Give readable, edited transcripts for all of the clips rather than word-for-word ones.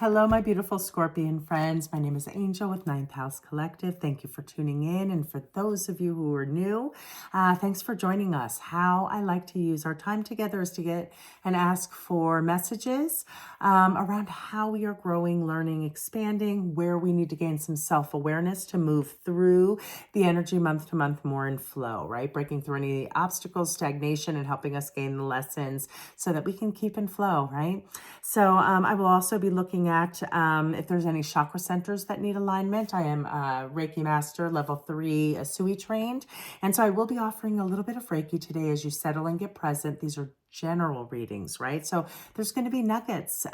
Hello, my beautiful Scorpion friends. My name is Angel with Ninth House Collective. Thank you for tuning in. And for those of you who are new, thanks for joining us. How I like to use our time together is to get and ask for messages around how we are growing, learning, expanding, where we need to gain some self-awareness to move through the energy month to month more in flow, right? Breaking through any obstacles, stagnation, and helping us gain the lessons so that we can keep in flow, right? So I will also be looking at if there's any chakra centers that need alignment. I am a Reiki Master, level 3, SUI trained. And so I will be offering a little bit of Reiki today as you settle and get present. These are general readings, right? So there's going to be nuggets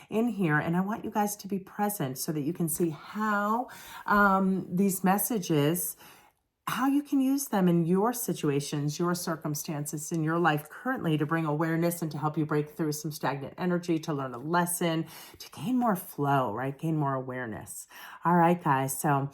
in here. And I want you guys to be present so that you can see how these messages, how you can use them in your situations, your circumstances in your life currently to bring awareness and to help you break through some stagnant energy, to learn a lesson, to gain more flow, right? Gain more awareness. All right, guys. So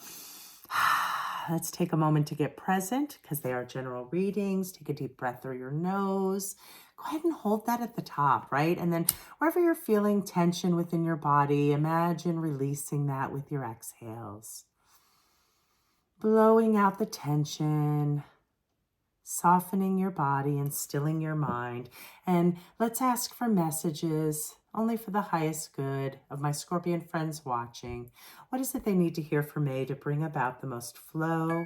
let's take a moment to get present because they are general readings. Take a deep breath through your nose. Go ahead and hold that at the top, right? And then wherever you're feeling tension within your body, imagine releasing that with your exhales. Blowing out the tension, softening your body and stilling your mind. And let's ask for messages only for the highest good of my Scorpion friends watching. What is it they need to hear from me to bring about the most flow?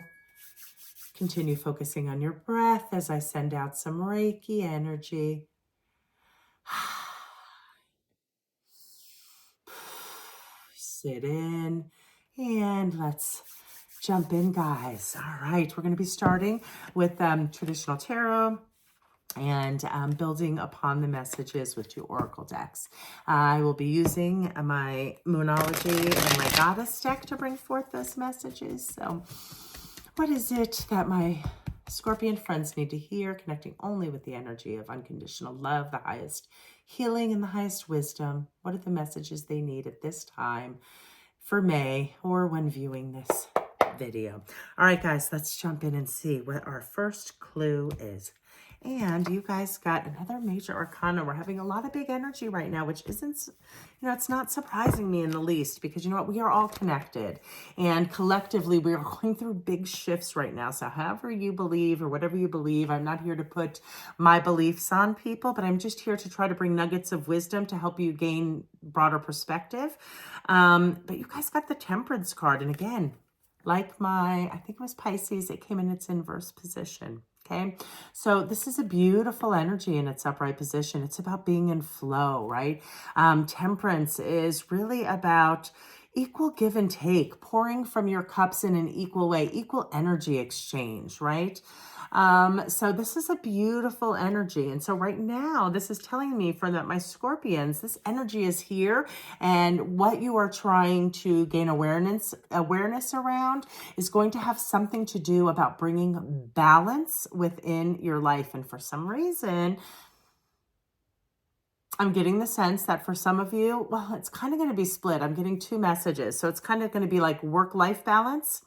Continue focusing on your breath as I send out some Reiki energy. Sit in and let's jump in, guys. All right, we're going to be starting with traditional tarot and building upon the messages with 2 oracle decks. I will be using my Moonology and my Goddess deck to bring forth those messages. So what is it that my Scorpion friends need to hear, connecting only with the energy of unconditional love, the highest healing, and the highest wisdom? What are the messages they need at this time for May or when viewing this video? All right, guys, let's jump in and see what our first clue is. And you guys got another major arcana. We're having a lot of big energy right now, which isn't, it's not surprising me in the least, because you know what, we are all connected and collectively we are going through big shifts right now. So however you believe or whatever you believe, I'm not here to put my beliefs on people, but I'm just here to try to bring nuggets of wisdom to help you gain broader perspective. But you guys got the Temperance card. And again, like I think it was Pisces, it came in its inverse position. Okay, so this is a beautiful energy in its upright position. It's about being in flow, right? Temperance is really about equal give and take, pouring from your cups in an equal way, equal energy exchange, right? So this is a beautiful energy. And so right now, this is telling me for my Scorpions, this energy is here. And what you are trying to gain awareness around is going to have something to do about bringing balance within your life. And for some reason, I'm getting the sense that for some of you, well, it's kind of going to be split. I'm getting 2 messages. So it's kind of going to be like work-life balance.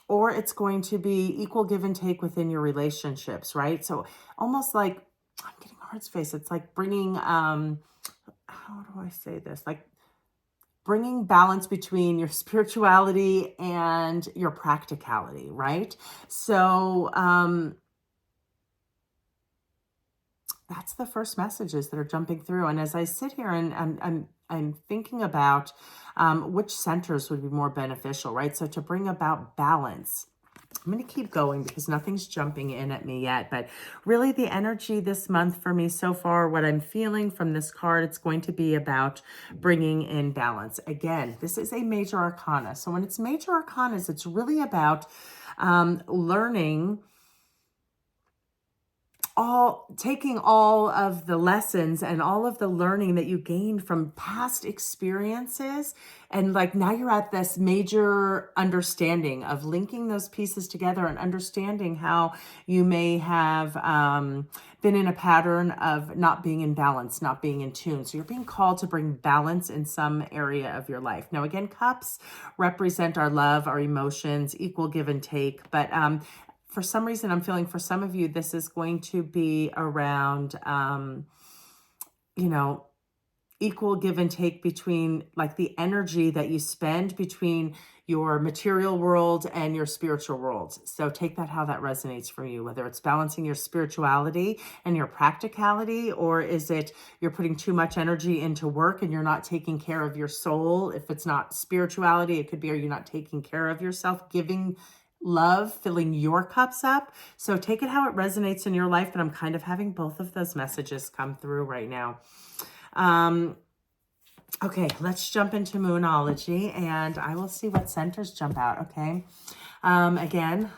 Or it's going to be equal give and take within your relationships, right? So almost like, I'm getting a heart space. It's like bringing, how do I say this? Like bringing balance between your spirituality and your practicality, right? So that's the first messages that are jumping through. And as I sit here and I'm thinking about which centers would be more beneficial, right? So to bring about balance, I'm going to keep going because nothing's jumping in at me yet. But really the energy this month for me so far, what I'm feeling from this card, it's going to be about bringing in balance. Again, this is a major arcana. So when it's major arcanas, it's really about learning taking all of the lessons and all of the learning that you gained from past experiences. And like now you're at this major understanding of linking those pieces together and understanding how you may have been in a pattern of not being in balance, not being in tune. So you're being called to bring balance in some area of your life. Now, again, cups represent our love, our emotions, equal give and take. But for some reason, I'm feeling for some of you, this is going to be around, equal give and take between like the energy that you spend between your material world and your spiritual world. So take that how that resonates for you, whether it's balancing your spirituality and your practicality, or is it you're putting too much energy into work and you're not taking care of your soul. If it's not spirituality, it could be, are you not taking care of yourself, giving love, filling your cups up? So take it how it resonates in your life, but I'm kind of having both of those messages come through right now. Okay, let's jump into Moonology and I will see what centers jump out, okay? Again,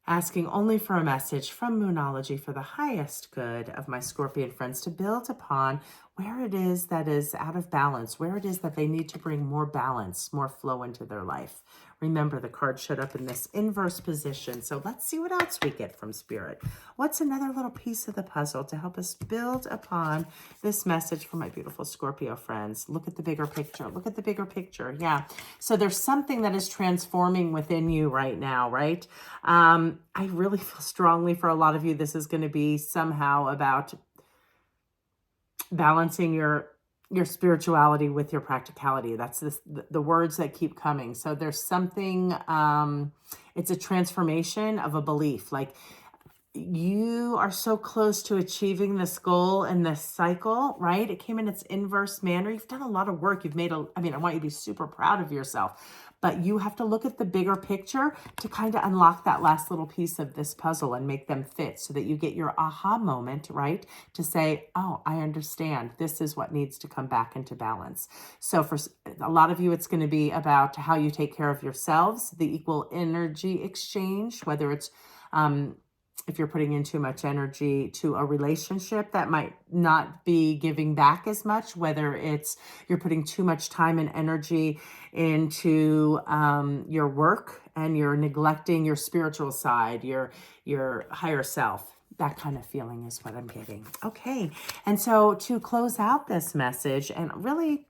asking only for a message from Moonology for the highest good of my Scorpion friends to build upon where it is that is out of balance, where it is that they need to bring more balance, more flow into their life. Remember, the card showed up in this inverse position. So let's see what else we get from Spirit. What's another little piece of the puzzle to help us build upon this message for my beautiful Scorpio friends? Look at the bigger picture. Look at the bigger picture. Yeah. So there's something that is transforming within you right now, right? I really feel strongly for a lot of you, this is going to be somehow about balancing your spirituality with your practicality. That's the words that keep coming. So there's something, it's a transformation of a belief. Like you are so close to achieving this goal in this cycle, right? It came in its inverse manner. You've done a lot of work. You've made I want you to be super proud of yourself, but you have to look at the bigger picture to kind of unlock that last little piece of this puzzle and make them fit so that you get your aha moment, right? To say, oh, I understand. This is what needs to come back into balance. So for a lot of you, it's going to be about how you take care of yourselves, the equal energy exchange, whether it's, if you're putting in too much energy to a relationship that might not be giving back as much, whether it's you're putting too much time and energy into your work and you're neglecting your spiritual side, your higher self. That kind of feeling is what I'm getting. Okay. And so to close out this message and really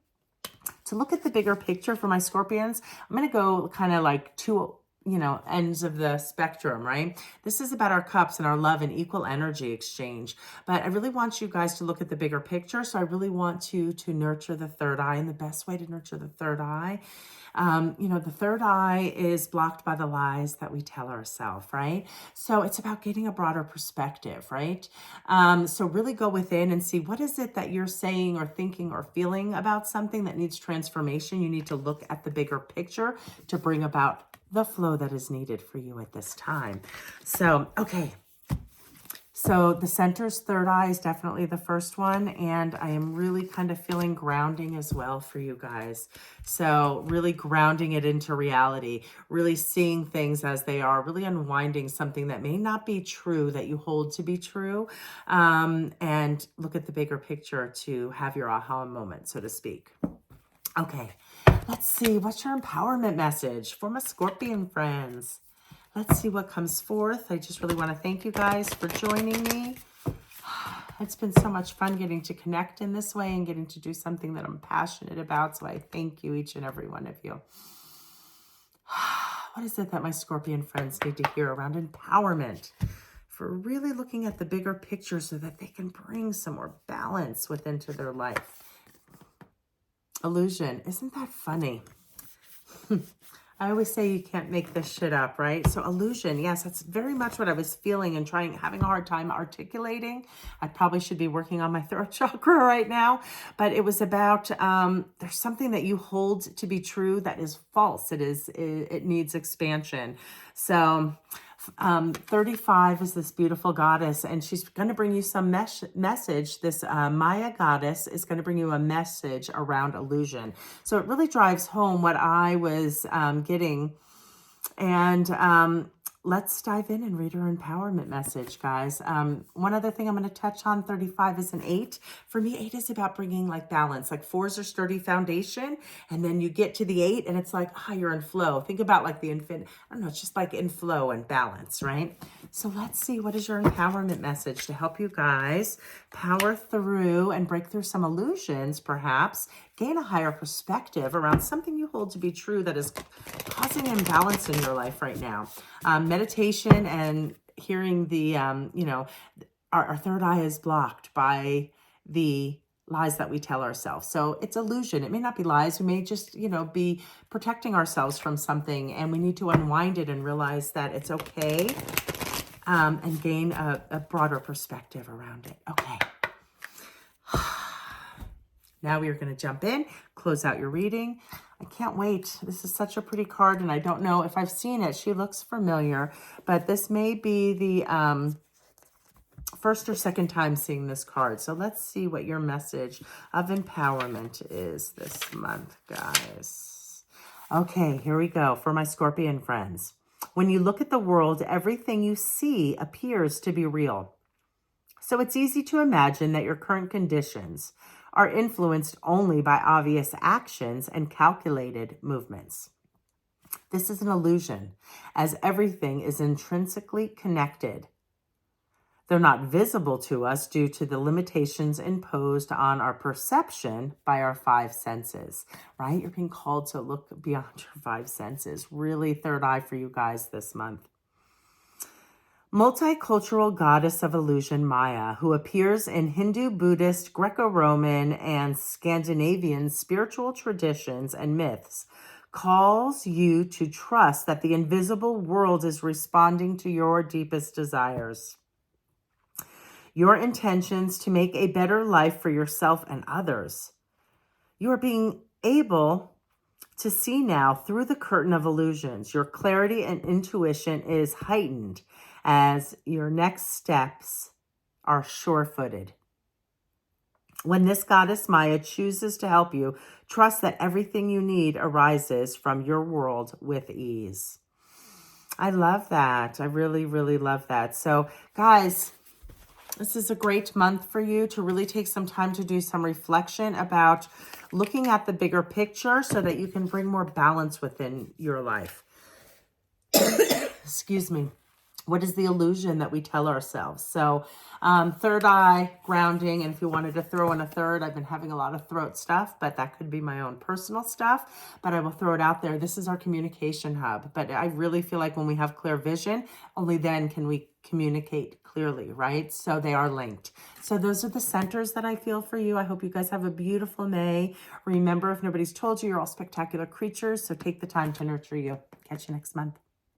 to look at the bigger picture for my Scorpions, I'm going to go kind of like two ends of the spectrum, right? This is about our cups and our love and equal energy exchange. But I really want you guys to look at the bigger picture. So I really want you to nurture the third eye. And the best way to nurture the third eye, the third eye is blocked by the lies that we tell ourselves, right? So it's about getting a broader perspective, right? So really go within and see what is it that you're saying or thinking or feeling about something that needs transformation. You need to look at the bigger picture to bring about the flow that is needed for you at this time. So, okay. So the center's third eye is definitely the first one. And I am really kind of feeling grounding as well for you guys. So really grounding it into reality, really seeing things as they are, really unwinding something that may not be true that you hold to be true. And look at the bigger picture to have your aha moment, so to speak. Okay. Let's see, what's your empowerment message for my Scorpion friends? Let's see what comes forth. I just really want to thank you guys for joining me. It's been so much fun getting to connect in this way and getting to do something that I'm passionate about. So I thank you, each and every one of you. What is it that my Scorpion friends need to hear around empowerment? For really looking at the bigger picture so that they can bring some more balance into their life. Illusion. Isn't that funny? I always say you can't make this shit up, right? So illusion, yes, that's very much what I was feeling and having a hard time articulating. I probably should be working on my throat chakra right now, but it was about, there's something that you hold to be true that is false. It needs expansion. So 35 is this beautiful goddess, and she's going to bring you some message. This Maya goddess is going to bring you a message around illusion. So it really drives home what I was getting. And let's dive in and read her empowerment message, guys. One other thing I'm going to touch on, 35 is an 8. For me, 8 is about bringing like balance. Like 4s are sturdy foundation, and then you get to the 8 and it's like, you're in flow. Think about like the infinite, I don't know, it's just like in flow and balance, right? So let's see, what is your empowerment message to help you guys power through and break through some illusions, perhaps gain a higher perspective around something you hold to be true that is causing imbalance in your life right now. Meditation and hearing the, our third eye is blocked by the lies that we tell ourselves. So it's illusion. It may not be lies. We may just, be protecting ourselves from something, and we need to unwind it and realize that it's okay, and gain a broader perspective around it. Okay. Now we are going to jump in, close out your reading. I can't wait. This is such a pretty card, and I don't know if I've seen it. She looks familiar, but this may be the first or second time seeing this card. So let's see what your message of empowerment is this month, guys. Okay, here we go for my Scorpion friends. When you look at the world, everything you see appears to be real. So it's easy to imagine that your current conditions are influenced only by obvious actions and calculated movements. This is an illusion, as everything is intrinsically connected. They're not visible to us due to the limitations imposed on our perception by our five senses, right? You're being called to look beyond your five senses. Really third eye for you guys this month. Multicultural goddess of illusion Maya, who appears in Hindu, Buddhist, Greco-Roman, and Scandinavian spiritual traditions and myths, calls you to trust that the invisible world is responding to your deepest desires. Your intentions to make a better life for yourself and others. You are being able to see now through the curtain of illusions. Your clarity and intuition is heightened as your next steps are sure-footed. When this goddess Maya chooses to help you, trust that everything you need arises from your world with ease. I love that. I really, really love that. So, guys, this is a great month for you to really take some time to do some reflection about looking at the bigger picture so that you can bring more balance within your life. Excuse me. What is the illusion that we tell ourselves? So third eye, grounding, and if you wanted to throw in a third, I've been having a lot of throat stuff, but that could be my own personal stuff, but I will throw it out there. This is our communication hub, but I really feel like when we have clear vision, only then can we communicate clearly, right? So they are linked. So those are the centers that I feel for you. I hope you guys have a beautiful May. Remember, if nobody's told you, you're all spectacular creatures, so take the time to nurture you. Catch you next month.